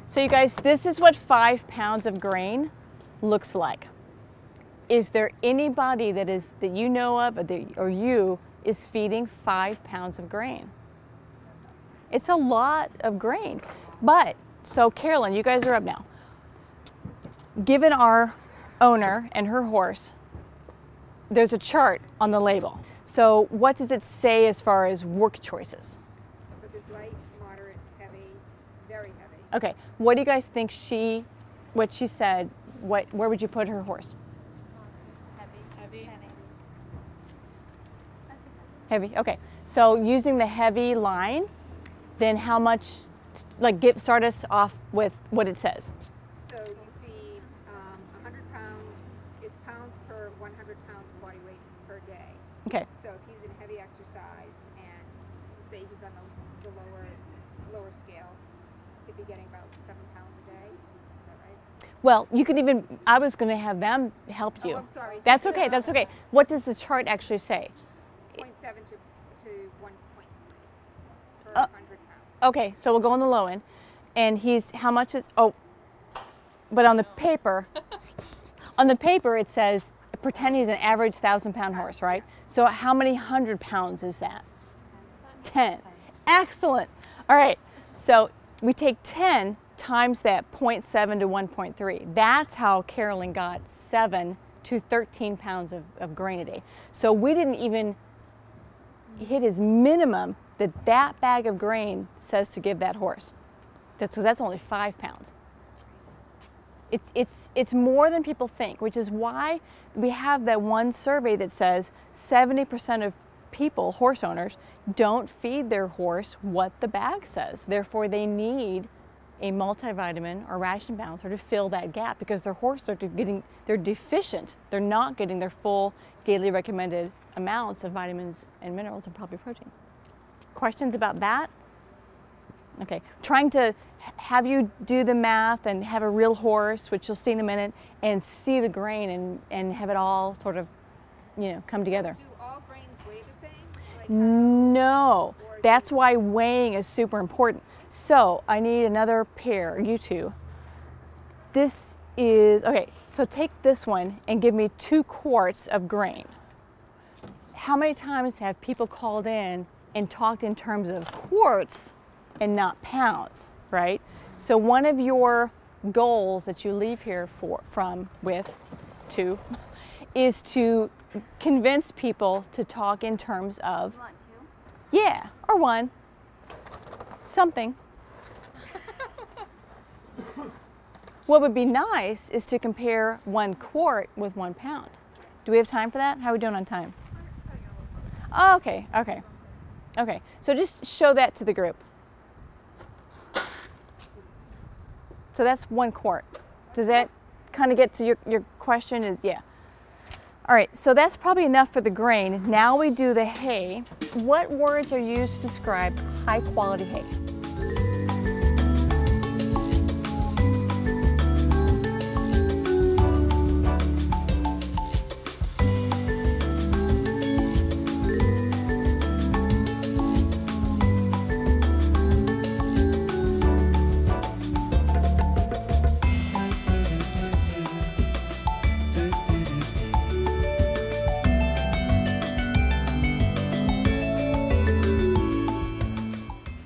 So you guys, this is what 5 pounds of grain looks like. Is there anybody that you know of or you is feeding 5 pounds of grain? It's a lot of grain. But, so Carolyn, you guys are up now. Given our owner and her horse, there's a chart on the label. So what does it say as far as work choices? So there's light, moderate, heavy, very heavy. Okay, what do you guys think what she said, where would you put her horse? Heavy. Heavy, okay. So using the heavy line, then how much, like start us off with what it says. So you feed 100 pounds, it's pounds per 100 pounds of body weight per day. Okay. So if he's in heavy exercise and say he's on the lower scale, he'd be getting about 7 pounds a day. Is that right? Well, you can even, I was going to have them help you. Oh, I'm sorry. That's okay, that's okay. What does the chart actually say? 0.7 to 1.3 per 100 pounds. Okay, so we'll go on the low end. And he's, how much is, oh, but on the paper, it says, pretend he's an average 1,000-pound horse, right? So how many 100 pounds is that? 10. Excellent. All right, so we take 10 times that 0.7 to 1.3. That's how Carolyn got 7 to 13 pounds of grain a day. So we didn't even hit his minimum that bag of grain says to give that horse. That's only 5 pounds. It's more than people think, which is why we have that one survey that says 70% of people, horse owners, don't feed their horse what the bag says. Therefore, they need a multivitamin or ration balancer to fill that gap because their horse they're deficient. They're not getting their full daily recommended amounts of vitamins and minerals and probably protein. Questions about that? Okay, trying to have you do the math and have a real horse, which you'll see in a minute, and see the grain and have it all sort of, come together. Do all grains weigh the same? Like No, that's why weighing is super important. So I need another pair, you two. This is, okay, so take this one and give me 2 quarts of grain. How many times have people called in and talked in terms of quarts and not pounds, right? So one of your goals that you leave here is to convince people to talk in terms of, You want 2? yeah, or 1, something. What would be nice is to compare 1 quart with 1 pound. Do we have time for that? How are we doing on time? Oh, okay. Okay, so just show that to the group. So that's 1 quart. Does that kind of get to your question? Is yeah. All right, so that's probably enough for the grain. Now we do the hay. What words are used to describe high quality hay?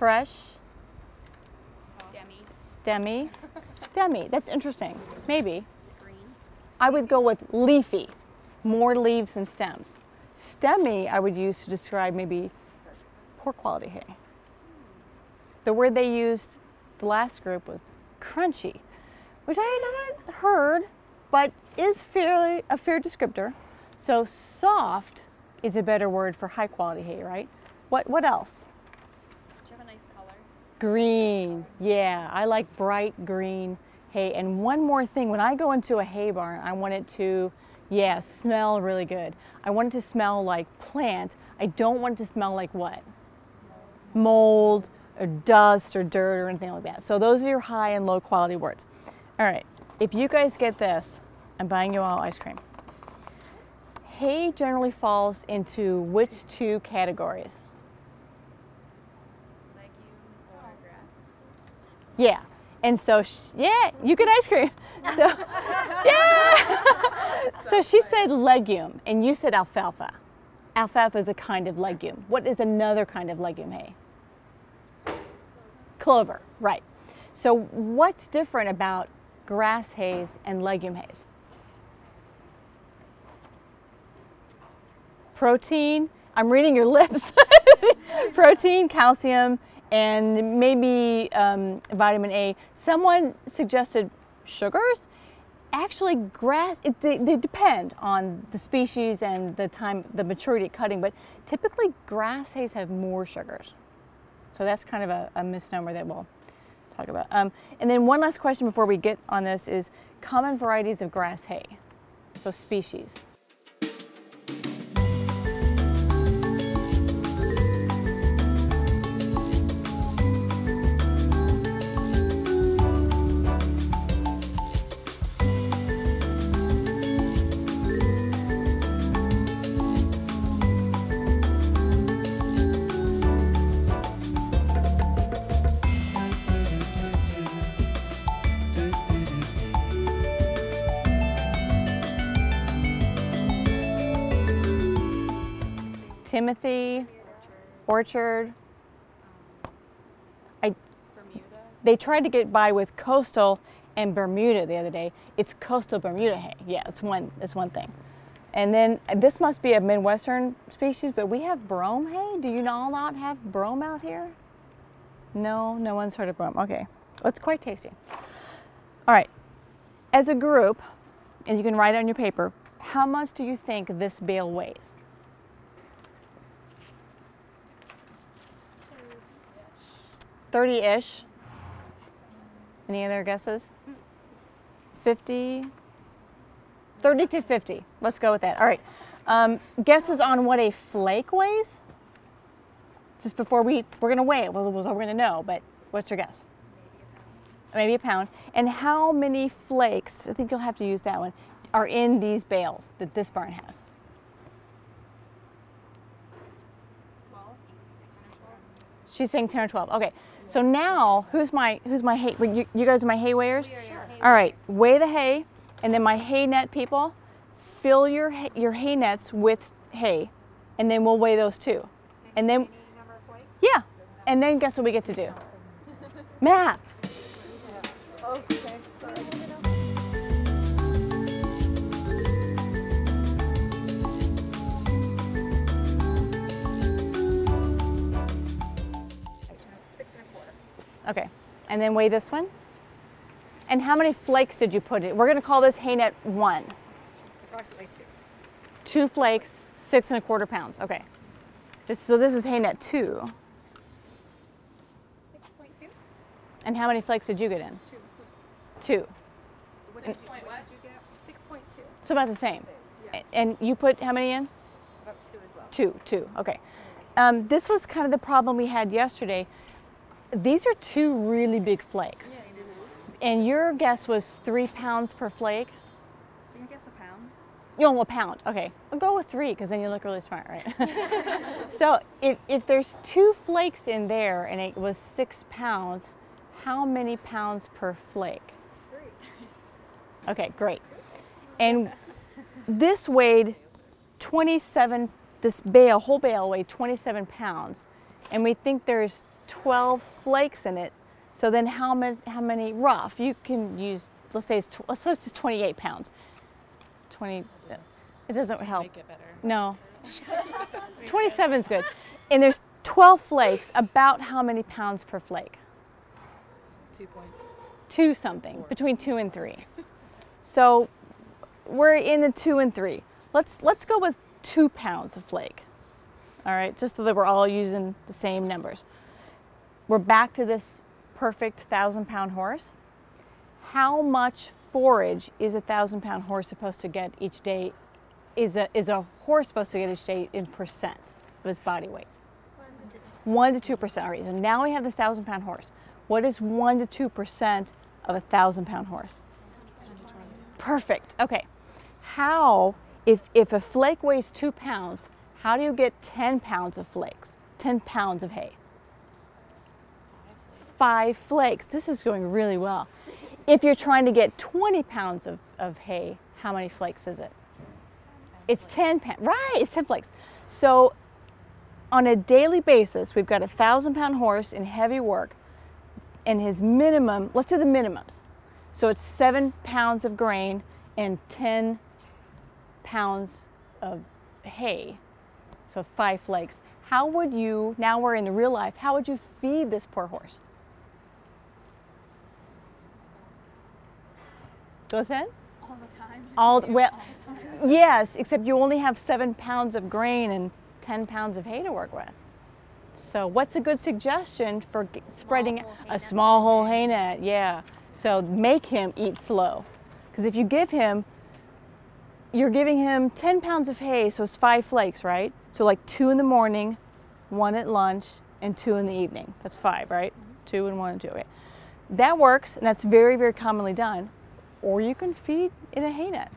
Fresh, stemmy. That's interesting. Maybe. Green. I would go with leafy, more leaves than stems. Stemmy I would use to describe maybe poor quality hay. The word they used the last group was crunchy, which I had not heard, but is a fair descriptor. So soft is a better word for high quality hay, right? What else? Do you have a nice color? Green, yeah, I like bright green hay. And one more thing, when I go into a hay barn, I want it to, smell really good. I want it to smell like plant. I don't want it to smell like what? Mold or dust or dirt or anything like that. So those are your high and low quality words. All right, if you guys get this, I'm buying you all ice cream. Hay generally falls into which 2 categories? Legume or grass? Yeah, And so, yeah, you get ice cream. So, yeah. So she said legume, and you said alfalfa. Alfalfa is a kind of legume. What is another kind of legume hay? Clover, right. So what's different about grass hays and legume hays? Protein, I'm reading your lips. Protein, calcium, and maybe vitamin A. Someone suggested sugars. Actually, grass, they depend on the species and the time, the maturity of cutting, but typically grass hays have more sugars. So that's kind of a misnomer that we'll talk about. And then one last question before we get on this is common varieties of grass hay, so species. Timothy, Orchard. Bermuda. They tried to get by with coastal and Bermuda the other day. It's coastal Bermuda hay. Yeah, it's one thing. And then this must be a Midwestern species, but we have brome hay. Do you all not have brome out here? No, no one's heard of brome. Okay, well, it's quite tasty. All right, as a group, and you can write it on your paper, how much do you think this bale weighs? 30-ish. Any other guesses? 50? 30 to 50. Let's go with that. All right. Guesses on what a flake weighs? Just before we're going to weigh it. We're going to know, but what's your guess? Maybe a pound. And how many flakes, I think you'll have to use that one, are in these bales that this barn has? 12. She's saying 10 or 12. Okay. So now, who's my hay? You guys are my hay weighers? We are your hay All right, weigh the hay, and then my hay net people, fill your hay nets with hay, and then we'll weigh those too. And then, Any number of flakes? yeah, and then guess what we get to do? Math. Okay, sorry. Okay, and then weigh this one. And how many flakes did you put in? We're gonna call this hay net 1. Approximately 2. 2 flakes, 6 1/4 pounds. Okay. So this is hay net 2. 6.2. And how many flakes did you get in? 2. What did you get? 6.2. So about the same. Yeah. And you put how many in? About 2 as well. 2. Okay. This was kind of the problem we had yesterday. These are 2 really big flakes. Yeah. And your guess was 3 pounds per flake? I guess a pound. Oh, a pound. Okay. I'll go with 3 because then you look really smart, right? So if there's 2 flakes in there and it was 6 pounds, how many pounds per flake? 3. Okay, great. And this weighed 27, this bale, whole bale weighed 27 pounds. And we think there's 12 flakes in it. So then how many rough? You can use, let's say it's 28 pounds. 20, it doesn't help. Make it better. No. 27 is good. And there's 12 flakes, about how many pounds per flake? 2 something, between 2 and 3. So we're in the 2 and 3. Let's go with 2 pounds of flake. All right, just so that we're all using the same numbers. We're back to this perfect 1,000-pound horse. How much forage is a 1,000-pound horse supposed to get each day? Is a horse supposed to get each day in percent of his body weight? 1 to 2%. All right, so now we have this 1,000-pound horse. What is 1 to 2% of a 1,000-pound horse? 10 to 20. Perfect. Okay. How, if a flake weighs 2 pounds, how do you get 10 pounds of flakes? 10 pounds of hay? 5 flakes. This is going really well. If you're trying to get 20 pounds of hay, how many flakes is it? It's 10 pounds, right, it's 10 flakes. So on a daily basis, we've got a 1,000-pound horse in heavy work, and his minimum, let's do the minimums. So it's 7 pounds of grain and 10 pounds of hay, so 5 flakes. How would you, now we're in the real life, how would you feed this poor horse? What's that? All the time. Well, All the time. yes, except you only have 7 pounds of grain and 10 pounds of hay to work with. So what's a good suggestion for spreading whole hay a net small whole hay net? Yeah. So make him eat slow. Because if you give him, you're giving him 10 pounds of hay, so it's 5 flakes, right? So like 2 in the morning, 1 at lunch, and 2 in the evening. That's 5, right? 2 and 1 and 2, okay. That works, and that's very, very commonly done. Or you can feed in a hay net.